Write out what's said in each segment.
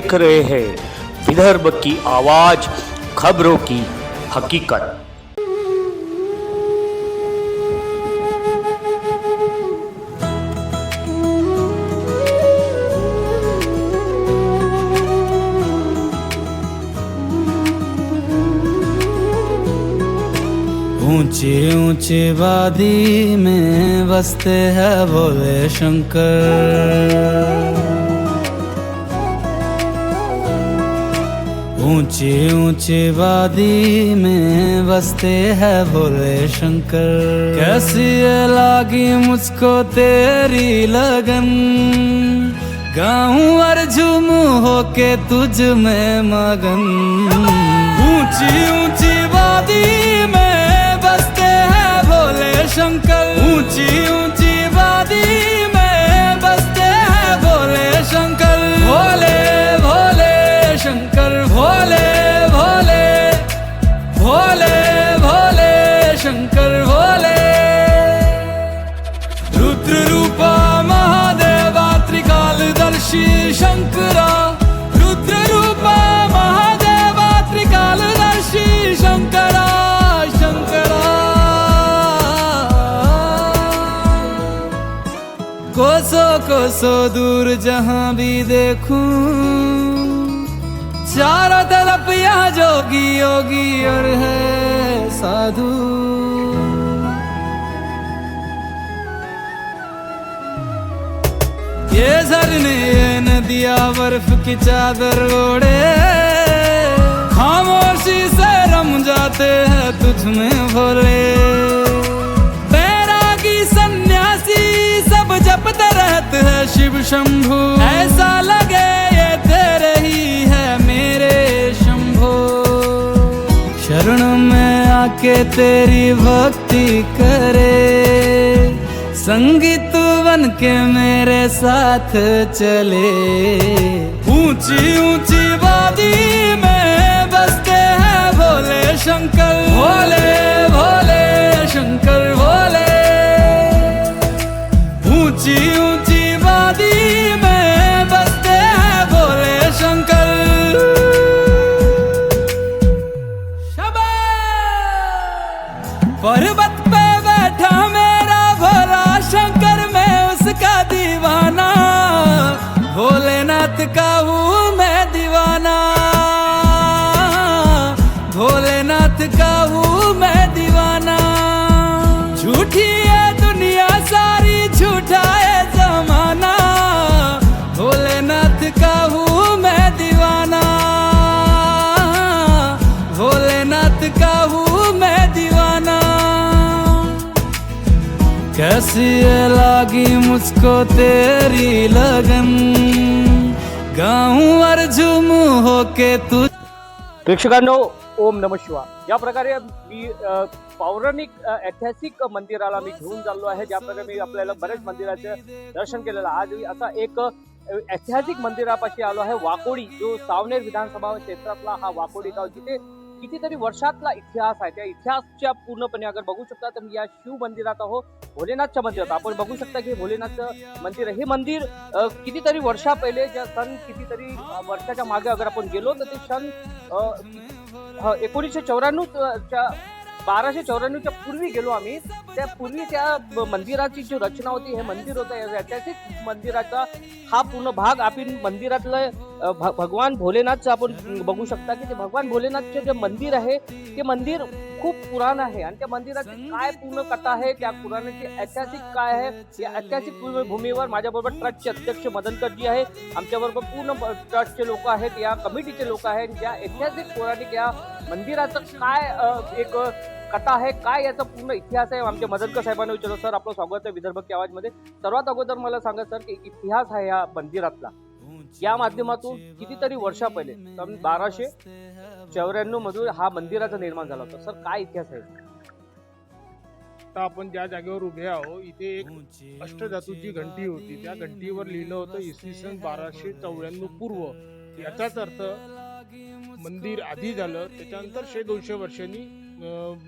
देख रहे हैं विदर्भ की आवाज, खबरों की हकीकत। ऊंची ऊंची वादी में बसते हैं भोले शंकर। ऊंची ऊंची वादी में बसते हैं भोले शंकर। कैसी ये लागी मुझको तेरी लगन, गाऊं और झूमूं होके तुझ में मगन। ऊंची ऊंची वादी में बसते हैं भोले शंकर। ऊंची ऊंची वादी में बसते हैं भोले शंकर। भोले भोले शंकर, भोले भोले भोले भोले शंकर भोले। रुद्र रूपा महादेवा त्रिकालदर्शी शंकरा। रुद्र रूपा महादेवा त्रिकालदर्शी शंकरा शंकरा। कोसों कोसों दूर जहां भी देखूं, चारों तरफ यहाँ जोगी योगी और है साधु। ये झरने ये नदियाँ बर्फ की चादर ओढ़े, खामोशी से रम जाते हैं तुझ में भोले। बैरागी सन्यासी सब जपते रहते हैं शिव शंभु। ऐसा लगे ये तेरे ही है मेरे शंभो। शरण में आके तेरी भक्ति करे, संगीत बन के मेरे साथ चले। ऊंची ऊंची वादी में बसते हैं भोले शंकर। भोले भोले शंकर भोले। ऊंची ऊंची वादी में बसते हैं भोले शंकर। पर्वत पे बैठा मेरा भोला शंकर, मैं उसका दीवाना। भोलेनाथ का हूँ मैं दीवाना। भोलेनाथ का हूँ मैं दीवाना। झूठी है दुनिया सारी, झूठा है जमाना। भोलेनाथ का हूँ मैं दीवाना। भोलेनाथ का हूँ मैं दीवाना। कैसी ये लागी मुझको तेरी लगन, गाऊं और झूमूं होके तू। प्रेक्षकांनो, ओम नमः शिवाय। या प्रकारे मी पौराणिक ऐतिहासिक मंदिराला मी घेऊन चाललो आहे। ज्या प्रकारे मी आपल्याला बरेच मंदिराचे दर्शन केलेलं, आज असा एक ऐतिहासिक मंदिरापाशी आलो आहे। वाकोडी, जो सावनेर विधानसभा क्षेत्रातला हा वाकोडी गाव, जिथे कितीतरी वर्षातला इतिहास आहे। त्या इतिहासच्या पूर्णपणे अगर बघू शकता तर मी या शिव मंदिरात आहो, भोलेनाथच्या मंदिरात। आपण बघू शकता की भोलेनाथचं मंदिर आहे। हे मंदिर कितीतरी वर्षा पहिले, ज्या सन कितीतरी वर्षाच्या मागे अगर आपण गेलो तर ते सन 1994च्या 1294च्या पूर्वी गेलो आम्ही। त्या पूर्वी त्या मंदिराची जी रचना होती, हे मंदिर होतं, या ऐतिहासिक मंदिराचा हा पूर्ण भाग आपण मंदिरातलं भगवान भोलेनाथचं आपण बघू शकता की ते भगवान भोलेनाथचे जे मंदिर आहे ते मंदिर खूप पुराण आहे। आणि त्या मंदिराची काय पूर्ण कथा आहे, त्या पुराणाची ऐतिहासिक काय आहे, या ऐतिहासिक भूमीवर माझ्याबरोबर ट्रस्टचे अध्यक्ष मदनकरजी आहे, आमच्याबरोबर पूर्ण ट्रस्टचे लोक आहेत, या कमिटीचे लोक आहेत। ज्या ऐतिहासिक पौराणिक या मंदिराचं काय एक कथा आहे, काय याचा पूर्ण इतिहास आहे, आमच्या मदनकर साहेबांना विचारलं। सर, आपलं स्वागत आहे विदर्भ की आवाज मध्ये। सर्वात अगोदर मला सांगा सर की इतिहास आहे या मंदिरातला, या माध्यमातून कितीतरी वर्षा पहिले सन 1294 मधून हा मंदिराचं निर्माण झालं होतं। सर, काय इतिहास आहे? आता आपण ज्या जागेवर उभे आहो, इथे एक अष्टधातूची घंटी होती। त्या घंटीवर लिहिलं होतं इसवी सन 1294 पूर्व। याचाच अर्थ मंदिर आधी झालं, त्याच्यानंतर 100-200 वर्षांनी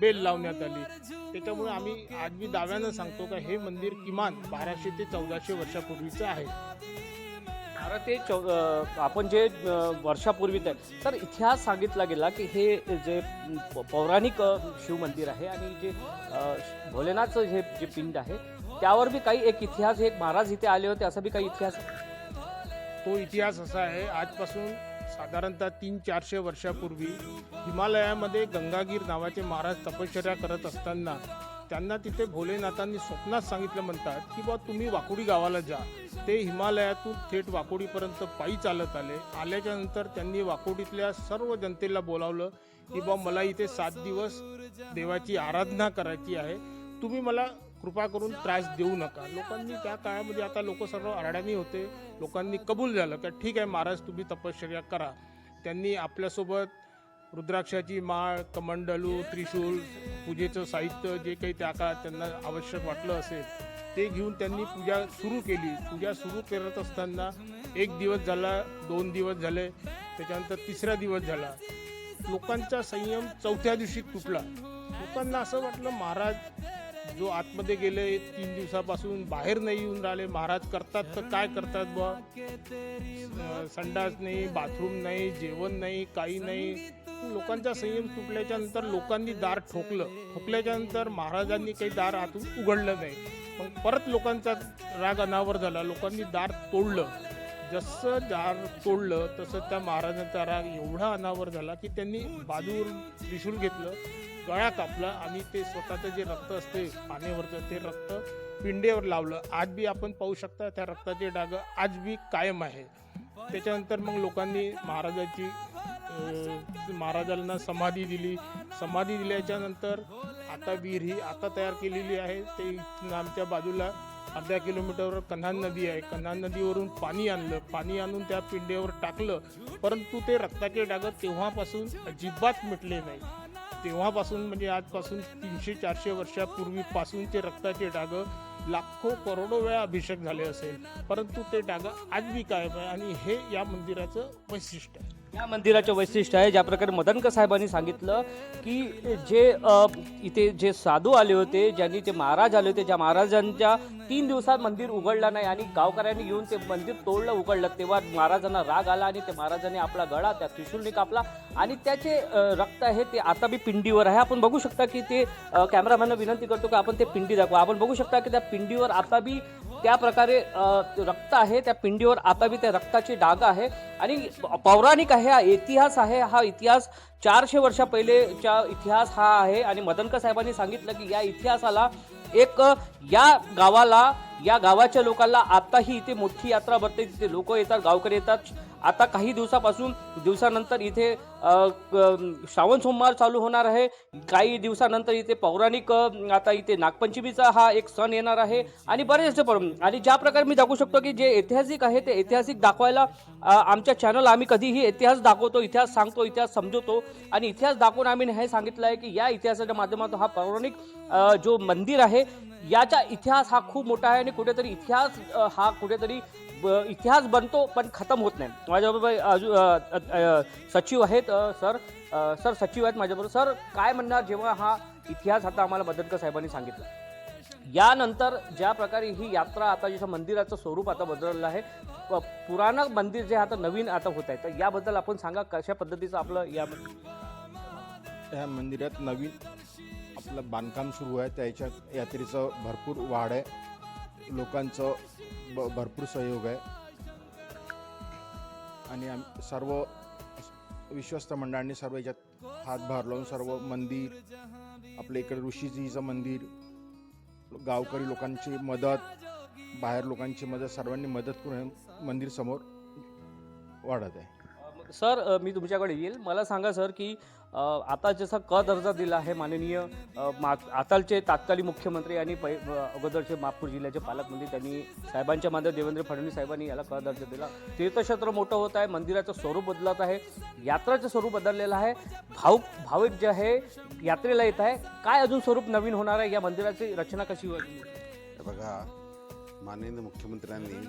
बेल लावण्यात आली। त्याच्यामुळे आम्ही आज मी दाव्यानं सांगतो का हे मंदिर किमान 1200 ते 1400 वर्षापूर्वीचं आहे। अरे ते आपण जे वर्षापूर्वी ते तर इतिहास सांगितला गेला की हे जे पौराणिक शिव मंदिर आहे आणि जे भोलेनाथचं जे जे पिंड आहे त्यावर बी काही एक इतिहास, एक महाराज इथे आले होते असा बी काही इतिहास तो इतिहास असा आहे, आजपासून साधारणतः 300-400 वर्षापूर्वी हिमालयामध्ये गंगागीर नावाचे महाराज तपश्चर्या करत असताना त्यांना तिथे भोलेनाथांनी स्वप्नात सांगितलं म्हणतात की बा तुम्ही वाकोडी गावाला जा. ते हिमालयातून थेट वाकोडीपर्यंत पायी चालत आले. आल्याच्या नंतर त्यांनी वाकोडीतल्या सर्व जनतेला बोलावलं की बा मला इथे 7 दिवस देवाची आराधना करायची आहे, तुम्ही मला कृपा करून त्रास देऊ नका. लोकांनी त्या काळामध्ये, आता लोक सर्व अडाणी होते, लोकांनी कबूल झालं की ठीक आहे महाराज तुम्ही तपश्चर्या करा. त्यांनी आपल्यासोबत रुद्राक्षाची माळ, कमंडलू, त्रिशूल, पूजेचं साहित्य जे काही त्या काळात त्यांना आवश्यक वाटलं असेल ते घेऊन त्यांनी पूजा सुरू केली. पूजा सुरू करत असताना 1 दिवस झाला, 2 दिवस झाले, त्याच्यानंतर 3रा दिवस झाला. लोकांचा संयम 4थ्या दिवशी तुटला. लोकांना असं वाटलं महाराज जो आतमध्ये गेले 3 दिवसापासून बाहेर नाही येऊन राहिले, महाराज करतात तर काय करतात बुवा, संडास नाही, बाथरूम नाही, जेवण नाही, काही नाही. लोकांचा संयम तुटल्याच्या नंतर लोकांनी दार ठोकल्याच्या नंतर महाराजांनी काही दार आतून उघडलं नाही. मग परत लोकांचा राग अनावर झाला, लोकांनी दार तोडलं. जसं दार तोडलं तसं त्या महाराजांचा राग एवढा अनावर झाला की त्यांनी बाजूवरून त्रिशूल घेतलं, गळा कापला आणि ते स्वतःचं जे रक्त असते पाण्यावरचं ते रक्त पिंडेवर लावलं. आज बी आपण पाहू शकता त्या रक्ताचे डाग आज बी कायम आहे. त्याच्यानंतर मग लोकांनी महाराजांना समाधी दिली. समाधी दिल्याच्या नंतर आता विहीर ही आता तयार केलेली आहे. ते आमच्या बाजूला अर्ध्या किलोमीटरवर कन्हान नदी आहे. कन्हान नदीवरून पाणी आणलं, पाणी आणून त्या पिंडेवर टाकलं, परंतु ते रक्ताचे डाग तेव्हापासून अजिबात मिटले नाही. तेव्हापासून म्हणजे आजपासून 300-400 वर्षापूर्वीपासूनचे रक्ताचे डाग लाखो करोडो वेळा अभिषेक झाले असेल, परंतु ते डाग आज बी कायम आहे आणि हे या मंदिराचं वैशिष्ट्य आहे. या मंदिराचं वैशिष्ट्य आहे. ज्या प्रकारे मदनकर साहेबांनी सांगितलं की जे इथे जे साधू आले होते, ज्यांनी ते महाराज आले होते, ज्या महाराजांच्या 3 दिवसात मंदिर उघडलं नाही आणि गावकऱ्यांनी येऊन ते मंदिर तोडलं उघडलं, तेव्हा महाराजांना राग आला आणि ते महाराजांनी आपला गळा त्या त्रिशूलने कापला आणि त्याचे रक्त आहे ते आता बी पिंडीवर आहे. आपण बघू शकता की ते कॅमेरामॅनला विनंती करतो की आपण ते पिंडी दाखवा. आपण बघू शकता की त्या पिंडीवर आता बी त्या प्रकारे रक्त आहे, त्या पिंडीवर आता बी त्या रक्ताचे डाग आहे आणि पौराणिक आहे, हा इतिहास आहे. हा इतिहास 400 वर्षा पहिलेचा इतिहास हा आहे आणि मदनकर साहेबांनी सांगितलं की या इतिहासाला एक या गावाच्या लोकांना आताही इथे मोठी यात्रा भरते, तिथे लोक येतात, गावकरी येतात. आता काही दिवसानंतर इथे श्रावण सोमवार चालू होणार आहे. काही दिवसानंतर इथे पौराणिक आता इथे नागपंचमीचा हा एक सण येणार आहे आणि बरेचसे आणि ज्या प्रकारे मी दाखवू शकतो की जे ऐतिहासिक आहे ते ऐतिहासिक दाखवायला आमच्या चॅनल आम्ही कधीही इतिहास दाखवतो, इतिहास सांगतो, इतिहास समजवतो आणि इतिहास दाखवून आम्ही हे सांगितलं आहे की या इतिहासाच्या माध्यमातून हा पौराणिक जो मंदिर आहे याचा इतिहास हा खूप मोठा आहे आणि कुठेतरी इतिहास बनतो पण खतम होत नाही. माझ्याबरोबर सचिव आहेत सर सचिव आहेत माझ्याबरोबर. सर काय म्हणणार जेव्हा हा इतिहास आता आम्हाला मदनकर साहेबांनी सांगितलं, यानंतर ज्या प्रकारे ही यात्रा आता जसं मंदिराचं स्वरूप आता बदललं आहे, पुराणं मंदिर जे आता नवीन आता होत आहे, तर याबद्दल आपण सांगा कशा पद्धतीचं आपलं या मंदिरात नवीन आपलं बांधकाम सुरू आहे. त्याच्या यात्रेचं भरपूर वाढ आहे, लोकांचं भरपूर सहयोग आहे आणि सर्व विश्वस्त मंडळांनी सर्व याच्यात हातभार लावून सर्व मंदिर, आपल्या इकडे ऋषीजीचं मंदिर, गावकरी लोकांची मदत, बाहेर लोकांची मदत, सर्वांनी मदत करून मंदिर समोर वाढत आहे. सर मी तुमच्याकडे येईल. मला सांगा सर की आता जसा क दर्जा दिला आहे माननीय आतालचे तात्कालिक मुख्यमंत्री आणि अगोदरचे नागपूर जिल्ह्याचे पालकमंत्री त्यांनी साहेबांच्या मागे देवेंद्र फडणवीस साहेबांनी याला क दर्जा दिला. तीर्थक्षेत्र मोठं होत आहे, मंदिराचं स्वरूप बदलत आहे, यात्राचं स्वरूप बदललेलं आहे, भाविक जे आहे यात्रेला येत आहे. काय अजून स्वरूप नवीन होणार आहे, या मंदिराची रचना कशी होईल? बघा, माननीय मुख्यमंत्र्यांनी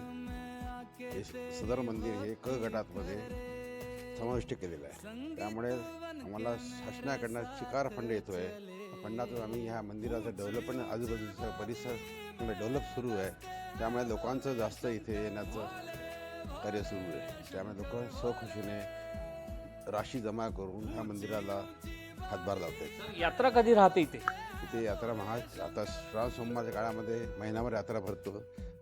हे सदर मंदिर हे क गटामध्ये समाविष्ट केलेलं आहे. त्यामुळे आम्हाला शासनाकडनं शिकार फंड येतो आहे. फंडातून आम्ही ह्या मंदिराचं डेव्हलपमेंट, आजूबाजूचा परिसर डेव्हलप सुरू आहे. त्यामुळे लोकांचं जास्त इथे येण्याचं कार्य सुरू आहे. त्यामुळे लोक स्वखुशीने राशी जमा करून ह्या मंदिराला हातभार लावतात. यात्रा कधी राहते इथे? इथे यात्रा आता श्रावण सोमवारच्या काळामध्ये महिनाभर यात्रा भरतो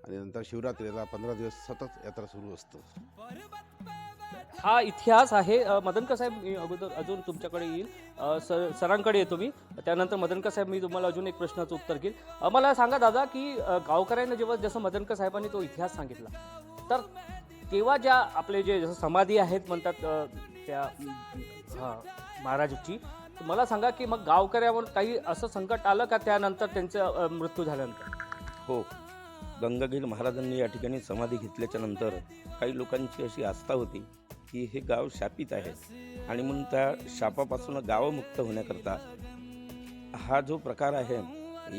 आणि नंतर शिवरात्रीला 15 दिवस सतत यात्रा सुरू असतो. हा इतिहास आहे. मदनकर साहेब, मी अगोदर अजून तुमच्याकडे येईल. सरांकडे येतो मी, त्यानंतर मदनकर साहेब मी तुम्हाला अजून एक प्रश्नाचं उत्तर घेईल. मला सांगा दादा की गावकऱ्यांना जेव्हा जसं मदनकर साहेबांनी तो इतिहास सांगितला, तर तेव्हा ज्या आपले जे जसं समाधी आहेत म्हणतात त्या महाराजांची, मला सांगा की मग गावकऱ्यावर काही असं संकट आलं का त्यानंतर त्यांचा मृत्यू झाल्यानंतर? हो, गंगागीर महाराजांनी या ठिकाणी समाधी घेतल्याच्या नंतर काही लोकांची अशी आस्था होती की हे गाव शापित आहे आणि म्हणून त्या शापापासून गावमुक्त होण्याकरता हा जो प्रकार आहे,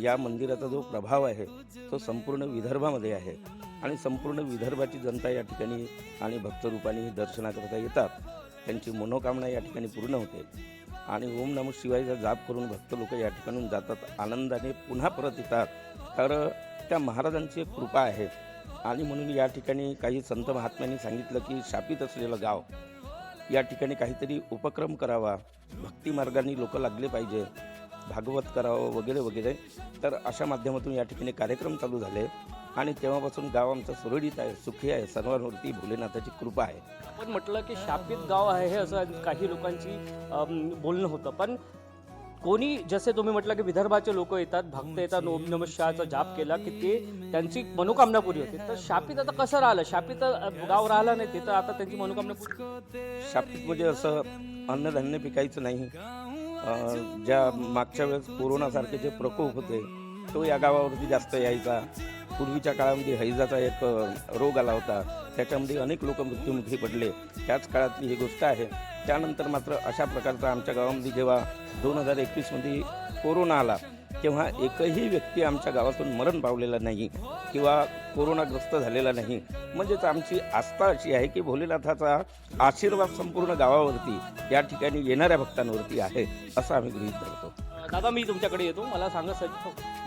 या मंदिराचा जो प्रभाव आहे तो संपूर्ण विदर्भामध्ये आहे आणि संपूर्ण विदर्भाची जनता या ठिकाणी आणि भक्तरूपाने दर्शनाकरता येतात. त्यांची मनोकामना या ठिकाणी पूर्ण होते आणि ओम नमः शिवायचा जाप करून भक्त लोक या ठिकाणून जातात, आनंदाने पुन्हा परत येतात. तर त्या महाराजांची एक कृपा आहे आणि म्हणून या ठिकाणी काही संत महात्म्यांनी सांगितलं की शापित असलेलं गाव या ठिकाणी काहीतरी उपक्रम करावा, भक्ती मार्गाने लोक लागले पाहिजे, भागवत करावं वगैरे वगैरे. तर अशा माध्यमातून या ठिकाणी कार्यक्रम चालू झाले आणि तेव्हापासून गाव आमचं सुरळीत आहे, सुखी आहे, सर्वांवरती भोलेनाथाची कृपा आहे. आपण म्हटलं की शापित गाव आहे हे असं काही लोकांची बोलणं होतं, पण कोणी जसे तुम्ही म्हटलं की विदर्भाचे लोक येतात, भक्त येतात, ओम नमः शिवायचा जाप केला की ते त्यांची मनोकामना पुरी होते. तर शापित आता कसं राहिलं? शापित गाव राहिलं नाही ते, तर आता त्यांची मनोकामना पुरी. शापित म्हणजे असं अन्नधान्य पिकायचं नाही. ज्या मागच्या वेळेस कोरोनासारखे जे प्रकोप होते तो या गावावरती जास्त यायचा. पूर्वीच्या काळामध्ये हैजाचा एक रोग आला होता, त्याच्यामध्ये अनेक लोक मृत्युमुखी पडले. त्याच काळातली ही गोष्ट आहे. त्यानंतर मात्र अशा प्रकारचा आमच्या गावामध्ये जेव्हा 2021मध्ये कोरोना आला तेव्हा एकही व्यक्ती आमच्या गावातून मरण पावलेला नाही किंवा कोरोनाग्रस्त झालेला नाही. म्हणजेच आमची आस्था अशी आहे की भोलेनाथाचा आशीर्वाद संपूर्ण गावावरती या ठिकाणी येणाऱ्या भक्तांवरती आहे असं आम्ही गृहीत धरतो. दादा मी तुमच्याकडे येतो. मला सांगा सर,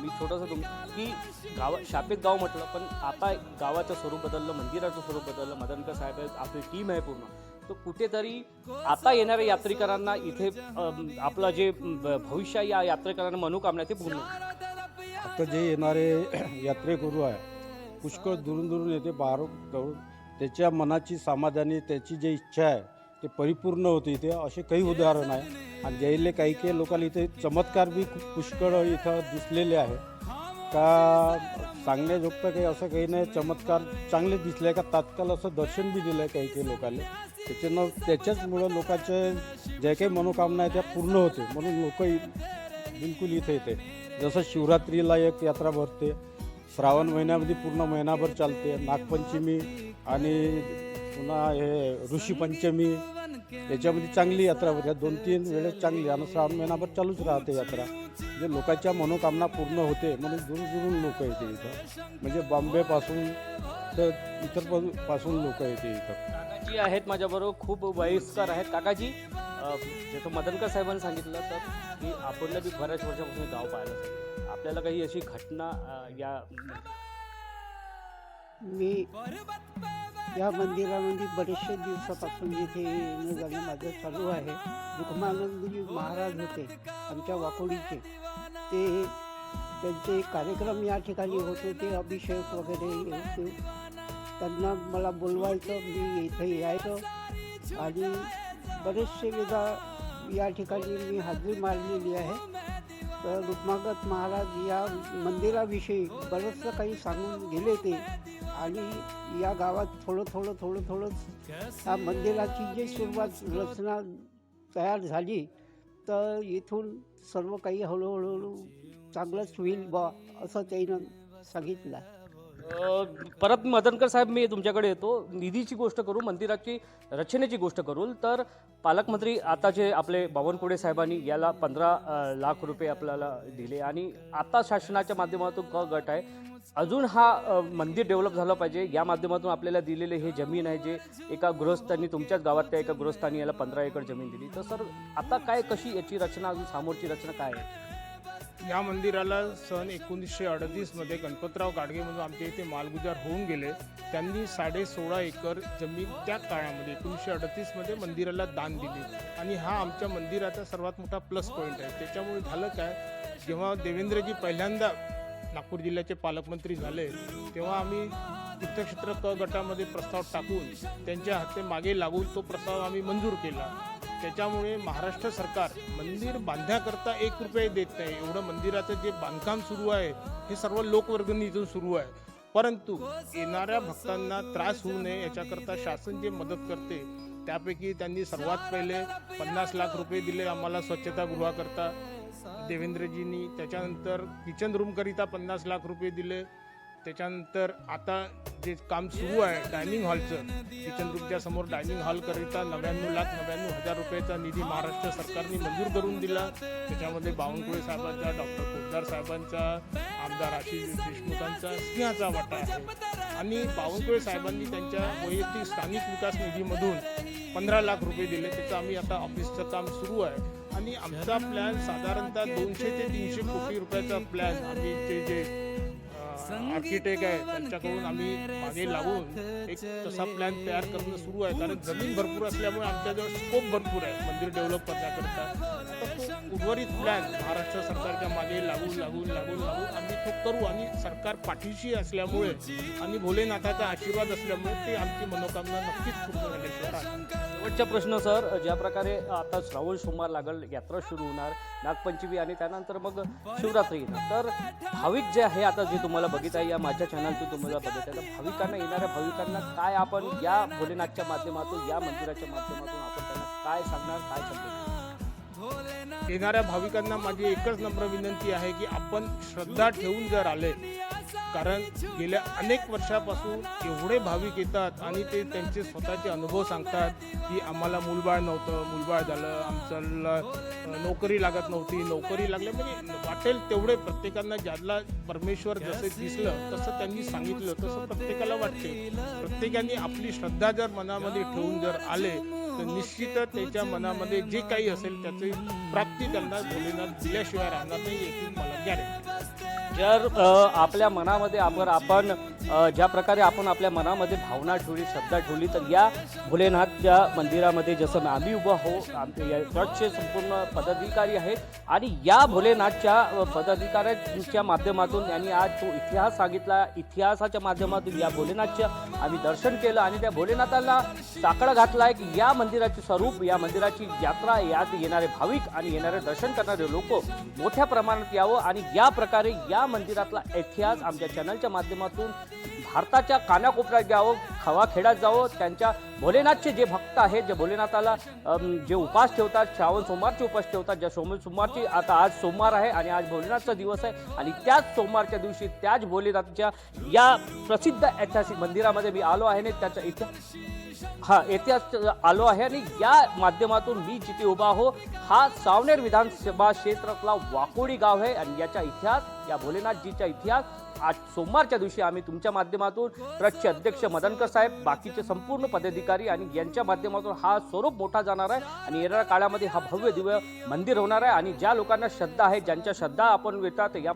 मी छोटंसं की शापित गाव म्हटलं, पण आता गावाचं स्वरूप बदललं, मंदिराचं स्वरूप बदललं, मदनकर साहेब आहेत, आपली टीम आहे पूर्ण. तो कुठेतरी आता येणाऱ्या यात्रेकरांना इथे आपलं जे भविष्य या यात्रेकरांना मनोकामना ते पूर्ण. आता जे येणारे यात्रेकरू आहे पुष्कळ दुरून दुरून येते, बाहेर करून त्याच्या मनाची समाधानी त्याची जी इच्छा आहे ते परिपूर्ण होते इथे. असे काही उदाहरण आहे आणि ज्याइले काही काही लोकांना इथे चमत्कार बी खूप पुष्कळ इथं दिसलेले आहे. का सांगण्याजोगतं काही असं काही नाही, चमत्कार चांगले दिसले का तात्काळ असं दर्शन बी दिलं आहे काही काही लोकांना. त्याच्याचमुळं लोकांचे ज्या काही मनोकामना आहे त्या पूर्ण होते, म्हणून लोक बिलकुल इथे येते. जसं शिवरात्रीला एक यात्रा भरते, श्रावण महिन्यामध्ये पूर्ण महिनाभर चालते, नागपंचमी आणि पुन्हा हे ऋषीपंचमी याच्यामध्ये चांगली यात्रा भरते. 2-3 वेळेस चांगली आणि श्रावण महिनाभर चालूच राहते यात्रा. म्हणजे लोकांच्या मनोकामना पूर्ण होते म्हणून दूर दुरून लोक येते इथं. म्हणजे बॉम्बेपासून तर इतर पासून लोक येते इथं. काकाजी आहेत माझ्याबरोबर, खूप वयस्कर आहेत. काकाजी, जसं मदनकर साहेबांनी सांगितलं तर की आपण बी बऱ्याच वर्षापासून गाव पाहायला असेल, आपल्याला काही अशी घटना या मी या मंदिरामध्ये बरेचशे दिवसापासून इथे येणं जाणं माझं चालू आहे. रुक्मानंदजी महाराज होते आमच्या वाकोडीचे, ते त्यांचे कार्यक्रम या ठिकाणी होत होते, अभिषेक वगैरे होते. त्यांना मला बोलवायचं, मी इथे यायचं आणि बरेचसे वेळा या ठिकाणी मी हजेरी मारलेली आहे. तर रुक्मागत महाराज या मंदिराविषयी बरंचसं काही सांगून गेले ते, आणि या गावात थोडं या मंदिराची जी सुरुवात रचना तयार झाली तर इथून सर्व काही हळूहळू चांगलंच होईल बा असं त्यानं सांगितलं. परत मदनकर साहेब मी तुमच्याकडे येतो. निधीची गोष्ट करू, मंदिराची रचनेची गोष्ट करू तर पालकमंत्री आता जे आपले बावनकुळे साहेबांनी याला 15 लाख रुपये आपल्याला दिले आणि आता शासनाच्या माध्यमातून गट आहे. अजून हा मंदिर डेव्हलप झालं पाहिजे या माध्यमातून आपल्याला दिलेले हे जमीन आहे, जे एका गृहस्थांनी तुमच्याच गावातल्या एका गृहस्थांनी याला 15 एकर जमीन दिली. तर सर आता काय, कशी याची रचना, अजून समोरची रचना काय आहे? या मंदिराला सन 1938 मध्ये गणपतराव गाडगे म्हणून आमच्या इथे मालगुजार होऊन गेले. त्यांनी 16.5 एकर जमीन त्या काळामध्ये 1938 मध्ये मंदिराला दान दिली आणि हा आमच्या मंदिराचा सर्वात मोठा प्लस पॉईंट आहे. त्याच्यामुळे झालं काय, जेव्हा देवेंद्रजी पहिल्यांदा नागपूर जिल्ह्याचे पालकमंत्री झाले तेव्हा आम्ही तीर्थक्षेत्र क गटामध्ये प्रस्ताव टाकून त्यांच्या हाते मागे लागून तो प्रस्ताव आम्ही मंजूर केला. त्याच्यामुळे महाराष्ट्र सरकार मंदिर बांधण्याकरता 1 रुपये देत नाही. एवढं मंदिराचं जे बांधकाम सुरू आहे हे सर्व लोकवर्गणीतून सुरू आहे. परंतु येणाऱ्या भक्तांना त्रास होऊ नये याच्याकरता शासन जे मदत करते त्यापैकी त्यांनी सर्वात पहिले 50 लाख रुपये दिले आम्हाला स्वच्छतागृहाकरता देवेंद्रजींनी. त्याच्यानंतर किचन रूमकरिता 50 लाख रुपये दिले. त्याच्यानंतर आता जे काम सुरू आहे डायनिंग हॉलचं, किचन रूमच्या समोर डायनिंग हॉलकरिता 99,99,000 रुपयाचा निधी महाराष्ट्र सरकारने मंजूर करून दिला. त्याच्यामध्ये बावनकुळे साहेबांचा, डॉक्टर पोद्दार साहेबांचा, आमदार आशिष देशमुखांचा सिंहाचा वाटा आहे. आणि बावनकुळे साहेबांनी त्यांच्या वैयक्तिक स्थानिक विकास निधीमधून 15 लाख रुपये दिले. त्याचं आम्ही आता ऑफिसचं काम सुरू आहे आणि आमचा प्लॅन साधारणतः 200 ते 300 कोटी रुपयाचा प्लॅन आम्ही ते जे आर्किटेक्ट आहे त्यांच्याकडून आम्ही मागे लागून एक तसा प्लॅन तयार करणं सुरू आहे. कारण जमीन भरपूर असल्यामुळे आमच्याजवळ स्कोप भरपूर आहे मंदिर डेव्हलप करण्याकरता. तर तो उर्वरित प्लॅन महाराष्ट्र सरकारच्या मागे लागून आम्ही तो करू आणि सरकार पाठीशी असल्यामुळे आणि भोलेनाथाचा आशीर्वाद असल्यामुळे ते आमची मनोकामना नक्कीच पूर्ण झाल्याशिवाय राहणार. शेवटचा प्रश्न सर, ज्या प्रकारे आता श्रावण सोमवार लागल, यात्रा सुरू होणार, नागपंचमी आणि त्यानंतर मग शिवरात्री येणार, तर भाविक जे आहे आता जे तुम्हाला बघित आहे या माझ्या चॅनलतून तुम्हाला बघत आहे, तर भाविकांना, येणाऱ्या भाविकांना काय आपण या भोलेनाथच्या माध्यमातून, या मंदिराच्या माध्यमातून आपण त्यांना काय सांगणार, काय संदेश? येणाऱ्या भाविकांना माझी एकच नम्र विनंती आहे की आपण श्रद्धा ठेवून जर आले, कारण गेल्या अनेक वर्षापासून एवढे भाविक येतात आणि ते त्यांचे स्वतःचे अनुभव सांगतात की आम्हाला मूलबाळ नव्हतं, मूलबाळ झालं, आमचं नोकरी लागत नव्हती, नोकरी लागली, म्हणजे वाटेल तेवढे प्रत्येकांना ज्याला परमेश्वर जसे दिसलं तसं त्यांनी सांगितलं तसं प्रत्येकाला वाटते. प्रत्येकाने आपली श्रद्धा जर मनामध्ये ठेवून जर आले तर निश्चितच त्याच्या मनामध्ये जे काही असेल त्याची प्राप्ती त्यांना भोलेनाथ दिल्याशिवाय राहणार नाही याची मला गॅरंटी. जर आपल्या मनामध्ये आपण ज्या प्रकारे आपण आपल्या मनामध्ये भावना ठेवली, श्रद्धा ठेवली, तर या भोलेनाथच्या मंदिरामध्ये जसं आम्ही उभं आहो, आमचे या ट्रस्टचे संपूर्ण पदाधिकारी आहेत आणि या भोलेनाथच्या पदाधिकाऱ्यांच्या माध्यमातून यांनी आज तो इतिहास सांगितला. इतिहासाच्या माध्यमातून या भोलेनाथच्या आम्ही दर्शन केलं आणि त्या भोलेनाथाला साकडा घातला आहे की या मंदिराचे स्वरूप, या मंदिराची यात्रा, यात येणारे भाविक आणि येणारे दर्शन करणारे लोक मोठ्या प्रमाणात यावं आणि या प्रकारे या मंदिरातला इतिहास आमच्या चॅनलच्या माध्यमातून भारताच्या कानाकोपऱ्यात घ्यावं, खवाखेड्यात जावं. त्यांच्या भोलेनाथचे जे भक्त आहेत, जे भोलेनाथाला जे उपास ठेवतात, श्रावण सोमवारचे उपास ठेवतात, ज्या सोमवारची आता आज सोमवार आहे आणि आज भोलेनाथचा दिवस आहे आणि त्याच सोमवारच्या दिवशी त्याच भोलेनाथच्या या प्रसिद्ध ऐतिहासिक मंदिरामध्ये मी आलो आहे आणि त्याचा इतिहास आलो आहे आणि या माध्यमातून मी जिथे उभा हो हा सावनेर विधानसभा क्षेत्रातला वाकोडी गाव आहे आणि याचा इतिहास, या भोलेनाथजीचा इतिहास आज सोमवारच्या दिवशी आम्ही तुमच्या माध्यमातून ट्रस्टचे अध्यक्ष मदनकर साहेब, बाकीचे संपूर्ण पदाधिकारी आणि यांच्या माध्यमातून हा स्वरूप मोठा जाणार आहे आणि येणाऱ्या काळामध्ये हा भव्य दिव्य मंदिर होणार आहे आणि ज्या लोकांना श्रद्धा आहे, ज्यांच्या श्रद्धा आपण येतात या